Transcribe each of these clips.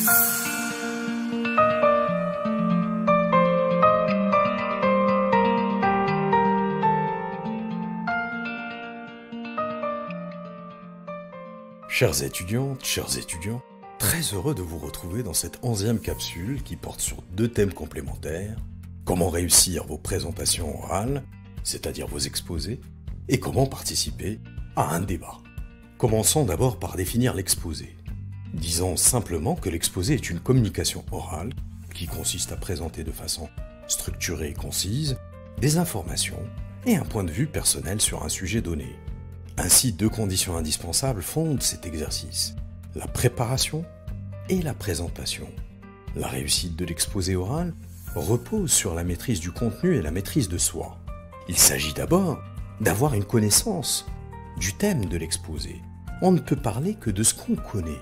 Chères étudiantes, chers étudiants, très heureux de vous retrouver dans cette 11e capsule qui porte sur 2 thèmes complémentaires: comment réussir vos présentations orales, c'est-à-dire vos exposés, et comment participer à un débat. Commençons d'abord par définir l'exposé. Disons simplement que l'exposé est une communication orale qui consiste à présenter de façon structurée et concise des informations et un point de vue personnel sur un sujet donné. Ainsi, 2 conditions indispensables fondent cet exercice: la préparation et la présentation. La réussite de l'exposé oral repose sur la maîtrise du contenu et la maîtrise de soi. Il s'agit d'abord d'avoir une connaissance du thème de l'exposé. On ne peut parler que de ce qu'on connaît.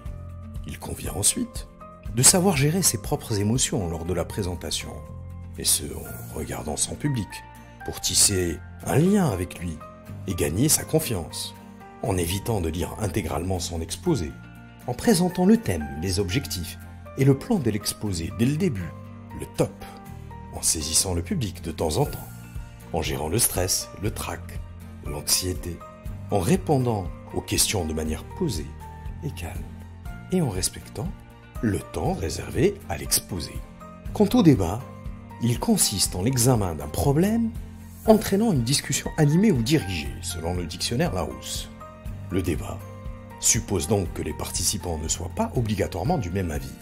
Il convient ensuite de savoir gérer ses propres émotions lors de la présentation, et ce en regardant son public, pour tisser un lien avec lui et gagner sa confiance, en évitant de lire intégralement son exposé, en présentant le thème, les objectifs et le plan de l'exposé dès le début, le top, en saisissant le public de temps en temps, en gérant le stress, le trac, l'anxiété, en répondant aux questions de manière posée et calme, et en respectant le temps réservé à l'exposé. Quant au débat, il consiste en l'examen d'un problème entraînant une discussion animée ou dirigée, selon le dictionnaire Larousse. Le débat suppose donc que les participants ne soient pas obligatoirement du même avis.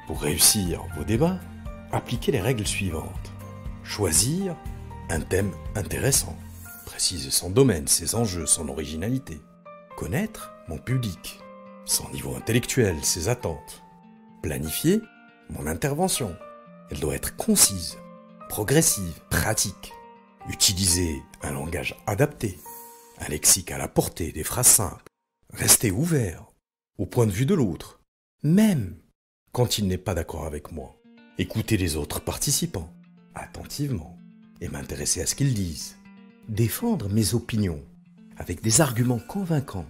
Pour réussir vos débats, appliquez les règles suivantes. Choisir un thème intéressant, préciser son domaine, ses enjeux, son originalité. Connaître mon public, son niveau intellectuel, ses attentes. Planifier mon intervention. Elle doit être concise, progressive, pratique. Utiliser un langage adapté, un lexique à la portée, des phrases simples. Rester ouvert au point de vue de l'autre, même quand il n'est pas d'accord avec moi. Écouter les autres participants attentivement et m'intéresser à ce qu'ils disent. Défendre mes opinions avec des arguments convaincants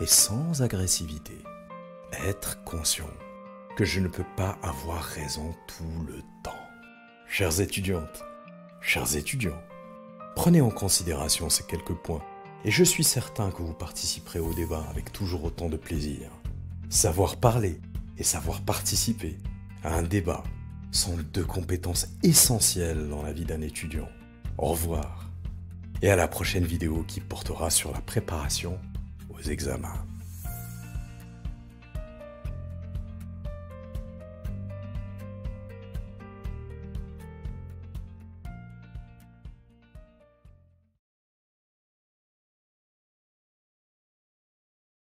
et sans agressivité. Être conscient que je ne peux pas avoir raison tout le temps. Chères étudiantes, chers étudiants, prenez en considération ces quelques points et je suis certain que vous participerez au débat avec toujours autant de plaisir. Savoir parler et savoir participer à un débat sont 2 compétences essentielles dans la vie d'un étudiant. Au revoir et à la prochaine vidéo qui portera sur la préparation aux examens.